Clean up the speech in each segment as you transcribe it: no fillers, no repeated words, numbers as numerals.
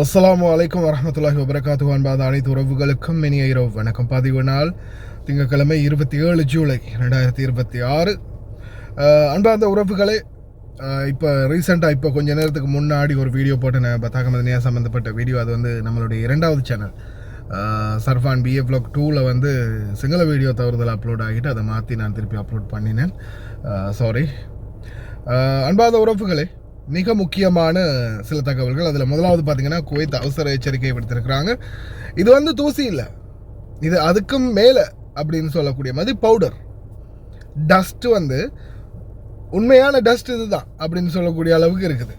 அஸ்ஸலாமு அலைக்கும் வரஹ்மத்துல்லாஹி வபரகாத்துஹு. அன்பான அனைத்து உறவுகளுக்கும் இனிய இரவு வணக்கம். பதிவு நாள் திங்கட்கிழமை 27 ஜூலை 2026. அன்பார்ந்த உறவுகளே, இப்போ ரீசெண்டாக இப்போ கொஞ்சம் நேரத்துக்கு முன்னாடி ஒரு வீடியோ போட்டேன், பத்தாக மதனியா சம்மந்தப்பட்ட வீடியோ. அது வந்து நம்மளுடைய 2வது சேனல் சர்ஃபான் BA Vlog 2ல் வந்து சிங்கள வீடியோ தவறுதல் அப்லோட் ஆகிட்டு அதை மாற்றி நான் திருப்பி அப்லோட் பண்ணினேன். சாரி. அன்பார்ந்த உறவுகளே, மிக முக்கியமான சில தகவல்கள். அதில் முதலாவது பார்த்தீங்கன்னா, குவைத் அவசர எச்சரிக்கை விடுத்திருக்கிறாங்க. இது வந்து தூசி இல்லை, இது அதுக்கும் மேலே அப்படின்னு சொல்லக்கூடிய மாதிரி பவுடர் டஸ்ட் வந்து உண்மையான டஸ்ட் இதுதான் அப்படின்னு சொல்லக்கூடிய அளவுக்கு இருக்குது.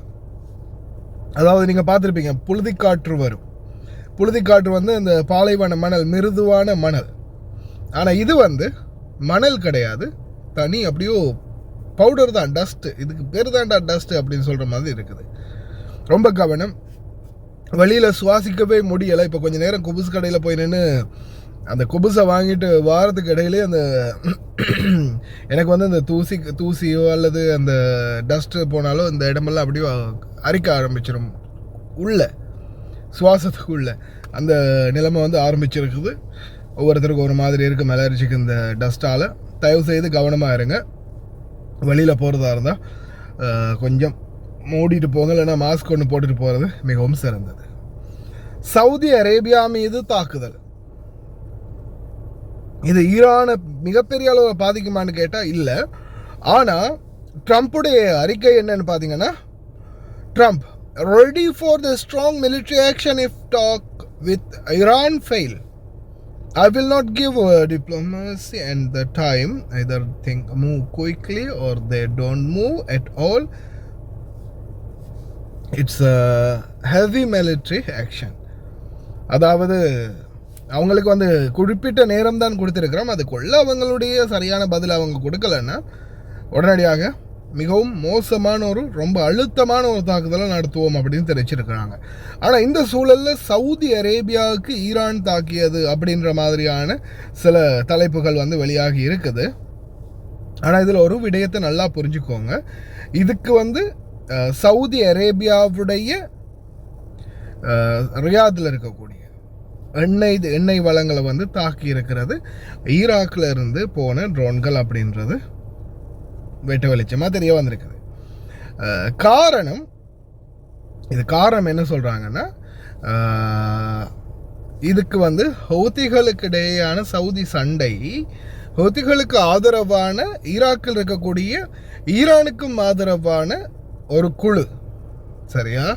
அதாவது நீங்கள் பார்த்துருப்பீங்க, புழுதிக்காற்று வரும். புழுதிக்காற்று வந்து இந்த பாலைவன மணல், மிருதுவான மணல். ஆனால் இது வந்து மணல் கிடையாது, தனி அப்படியோ பவுடர் தான், டஸ்ட்டு. இதுக்கு பேர் தான்டா டஸ்ட்டு அப்படின்னு சொல்கிற மாதிரி இருக்குது. ரொம்ப கவனம். வெளியில் சுவாசிக்கவே முடியலை. இப்போ கொஞ்சம் நேரம் குபுஸ் கடையில் போய் நின்று அந்த குபுஸை வாங்கிட்டு வாரத்துக்கு இடையிலே அந்த எனக்கு வந்து அந்த தூசியோ அல்லது அந்த டஸ்ட்டு போனாலோ இந்த இடமெல்லாம் அப்படியே அரிக்க ஆரம்பிச்சிடும். உள்ள சுவாசத்துக்கு உள்ள அந்த நிலைமை வந்து ஆரம்பிச்சிருக்குது. ஒவ்வொருத்தருக்கும் ஒரு மாதிரி இருக்குது அலர்ஜிக்கு இந்த டஸ்ட்டால். தயவு செய்து கவனமாக இருங்க. வெளியில் போகிறதா இருந்தால் கொஞ்சம் மூடிட்டு போங்க, இல்லைன்னா மாஸ்க் ஒன்று போட்டுட்டு போகிறது மிகவும் சிறந்தது. சவுதி அரேபியா மீது தாக்குதல், இது ஈரானை மிகப்பெரிய அளவில் பாதிக்குமான்னு கேட்டால் இல்லை. ஆனால் ட்ரம்ப்புடைய அறிக்கை என்னன்னு பார்த்தீங்கன்னா, Trump ready for the strong military action if talk with Iran fail. I will not give diplomacy and the time. Either move quickly or they don't move at all. It's a heavy military action. அதாவது அவங்களுக்கு வந்து குறிப்பிட்ட நேரம் தான் கொடுத்துருக்கிறோம். அதுக்குள்ள அவங்களுடைய சரியான பதில் அவங்க கொடுக்கலன்னா உடனடியாக மிகவும் மோசமான ரொம்ப அழுத்தமான ஒரு தாக்குதலை நடத்துவோம் அப்படின்னு தெரிவிச்சிருக்கிறாங்க. ஆனால் இந்த சூழலில் சவுதி அரேபியாவுக்கு ஈரான் தாக்கியது அப்படின்ற மாதிரியான சில தலைப்புகள் வந்து வெளியாகி இருக்குது. ஆனால் இதில் ஒரு விடயத்தை நல்லா புரிஞ்சுக்கோங்க. இதுக்கு வந்து சவுதி அரேபியாவுடைய ரியாத்தில் இருக்கக்கூடிய எண்ணெய் வளங்களை வந்து தாக்கி இருக்கிறது ஈராக்கில் இருந்து போன ட்ரோன்கள் அப்படின்றது வெட்ட வெளிச்சமாக தெரிய வந்திருக்குது. காரணம் என்ன சொல்கிறாங்கன்னா, இதுக்கு வந்து ஹவுதிகளுக்கு இடையேயான சவுதி சண்டை, ஹவுதிகளுக்கு ஆதரவான ஈராக்கில் இருக்கக்கூடிய ஈரானுக்கும் ஆதரவான ஒரு குழு. சரியா?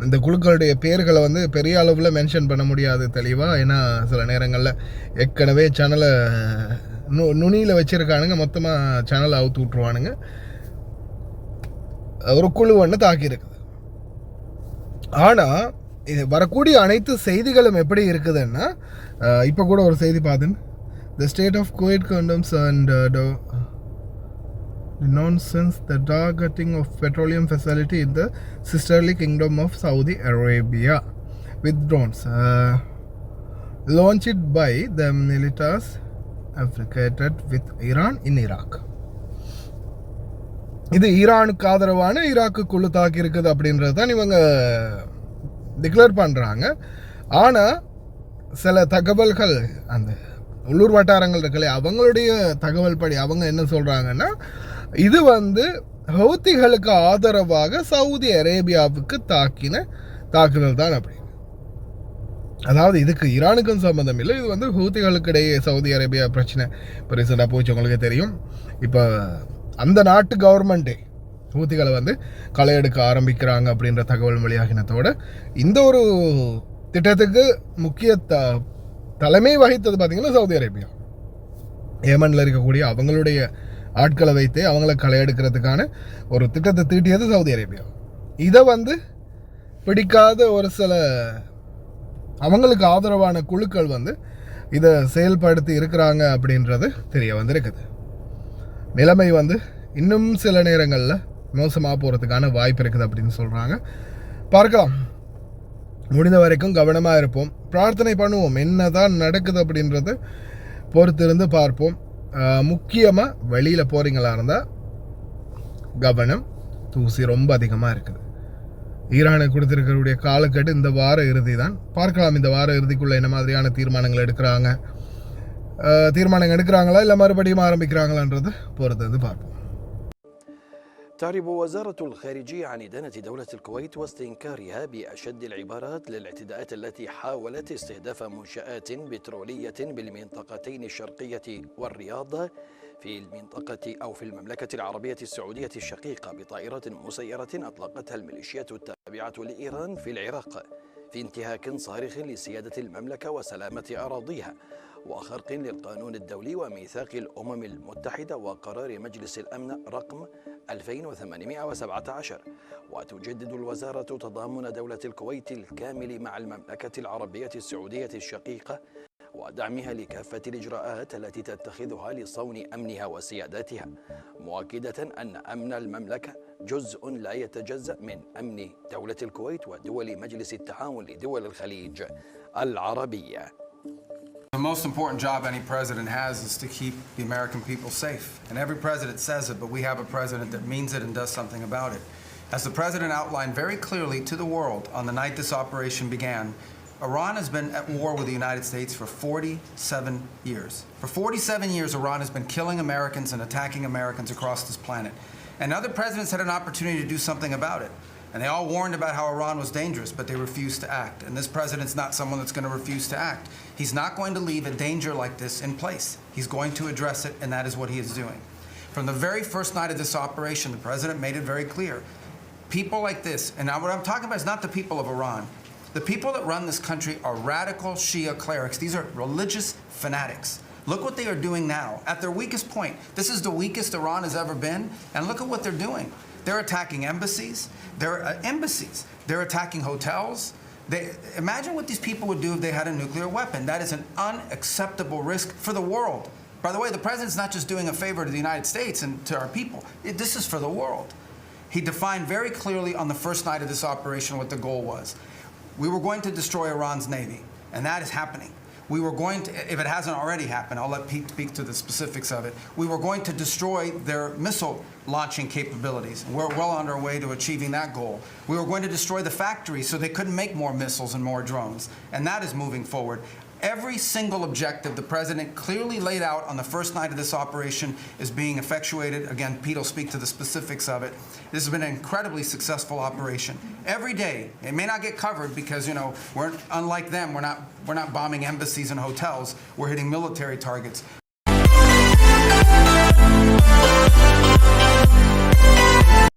இந்த குழுக்களுடைய பேர்களை வந்து பெரிய அளவில் மென்ஷன் பண்ண முடியாது தெளிவாக. ஏன்னா சில நேரங்களில் ஏற்கனவே சேனலை நுனியில் வச்சுருக்கானுங்க, மொத்தமாக சேனலை அவுத்து விட்ருவானுங்க. ஒரு குழு ஒன்று தாக்கியிருக்குது. ஆனால் இது வரக்கூடிய அனைத்து செய்திகளும் எப்படி இருக்குதுன்னா, இப்போ கூட ஒரு செய்தி பார்த்தேன். The state of Kuwait condemns and nonsense the targeting of petroleum facility in the sisterly kingdom of Saudi Arabia with drones launched by the militias affiliated with Iran in Iraq. இது ஈரானுக்கு ஆதரவான ஈராக்கு குழு தாக்கி இருக்குது அப்படின்றது தான் இவங்க declare பண்ணுறாங்க. ஆனால் சில தகவல்கள் அந்த உள்ளூர் வட்டாரங்கள் இருக்கல, அவங்களுடைய தகவல் படி அவங்க என்ன சொல்கிறாங்கன்னா, இது வந்து ஹவுதிகளுக்கு ஆதரவாக சவுதி அரேபியாவுக்கு தாக்குதல் தான் அப்படின்னு. அதாவது இதுக்கு ஈரானுக்கும் சம்மந்தம் இல்லை, இது வந்து ஹூதிகளுக்கு இடையே சவுதி அரேபியா பிரச்சனை இப்போ ரீசெண்டாக போச்சு, உங்களுக்கு தெரியும். இப்போ அந்த நாட்டு கவர்மெண்ட்டே ஹூதிகளை வந்து களை எடுக்க ஆரம்பிக்கிறாங்க அப்படின்ற தகவல் வெளியாகினத்தோட இந்த ஒரு திட்டத்துக்கு முக்கிய தலைமை வகித்தது பார்த்திங்கன்னா சவுதி அரேபியா. ஏமனில் இருக்கக்கூடிய அவங்களுடைய ஆட்களை வைத்தே அவங்கள களை எடுக்கிறதுக்கான ஒரு திட்டத்தை தீட்டியது சவுதி அரேபியா. இதை வந்து பிடிக்காத ஒரு சில அவங்களுக்கு ஆதரவான குழுக்கள் வந்து இதை செயல்படுத்தி இருக்கிறாங்க அப்படின்றது தெரிய வந்திருக்குது. நிலைமை வந்து இன்னும் சில நேரங்களில் மோசமாக போகிறதுக்கான வாய்ப்பு இருக்குது அப்படின்னு சொல்கிறாங்க. பார்க்கலாம். முடிந்த வரைக்கும் கவனமாக இருப்போம், பிரார்த்தனை பண்ணுவோம். என்னதான் நடக்குது அப்படின்றது பொறுத்திருந்து பார்ப்போம். முக்கியமாக வெளியில் போகிறீங்களா இருந்தால் கவனம், தூசி ரொம்ப அதிகமாக இருக்குது. ஈரானுக்கு கொடுத்திருக்கக்கூடிய காலக்கெடு இந்த வார இறுதி தான். பார்க்கலாம் இந்த வார இறுதிக்குள்ளே என்ன மாதிரியான தீர்மானங்கள் எடுக்கிறாங்களா இல்லை மறுபடியும் ஆரம்பிக்கிறாங்களான்றது பொறுத்தது பார்ப்போம். تعرب وزارة الخارجية عن إدانة دولة الكويت واستنكارها بأشد العبارات للاعتداءات التي حاولت استهداف منشآت بترولية بالمنطقتين الشرقية والرياض في المنطقة أو في المملكة العربية السعودية الشقيقة بطائرات مسيرة أطلقتها الميليشيات التابعة لإيران في العراق في انتهاك صارخ لسيادة المملكة وسلامة أراضيها وخرق للقانون الدولي وميثاق الأمم المتحدة وقرار مجلس الأمن رقم 2817. وتجدد الوزارة تضامن دولة الكويت الكامل مع المملكة العربية السعودية الشقيقة ودعمها لكافة الإجراءات التي تتخذها لصون أمنها وسيادتها، مؤكدة أن أمن المملكة جزء لا يتجزأ من أمن دولة الكويت ودول مجلس التعاون لدول الخليج العربية. The most important job any president has is to keep the American people safe. And every president says it, but we have a president that means it and does something about it. As the president outlined very clearly to the world on the night this operation began, Iran has been at war with the United States for 47 years. For 47 years, Iran has been killing Americans and attacking Americans across this planet. And other presidents had an opportunity to do something about it. And they all warned about how Iran was dangerous, but they refused to act. And this president's not someone that's going to refuse to act. He's not going to leave a danger like this in place. He's going to address it, and that is what he is doing. From the very first night of this operation, the president made it very clear. People like this, and now what I'm talking about is not the people of Iran. The people that run this country are radical Shia clerics. These are religious fanatics. Look what they are doing now. At their weakest point, this is the weakest Iran has ever been, and look at what they're doing. They're attacking embassies. They're attacking hotels. Imagine what these people would do if they had a nuclear weapon. That is an unacceptable risk for the world. By the way, the president's not just doing a favor to the United States and to our people. This is for the world. He defined very clearly on the first night of this operation what the goal was. We were going to destroy Iran's navy, and that is happening. We were going to, if it hasn't already happened, I'll let Pete speak to the specifics of it. We were going to destroy their missile launching capabilities. We're well on our way to achieving that goal. We were going to destroy the factories so they couldn't make more missiles and more drones. And that is moving forward. Every single objective the president clearly laid out on the first night of this operation is being effectuated. Again, Pete will speak to the specifics of it. This has been an incredibly successful operation. Every day, it may not get covered because, we're unlike them. We're not bombing embassies and hotels. We're hitting military targets.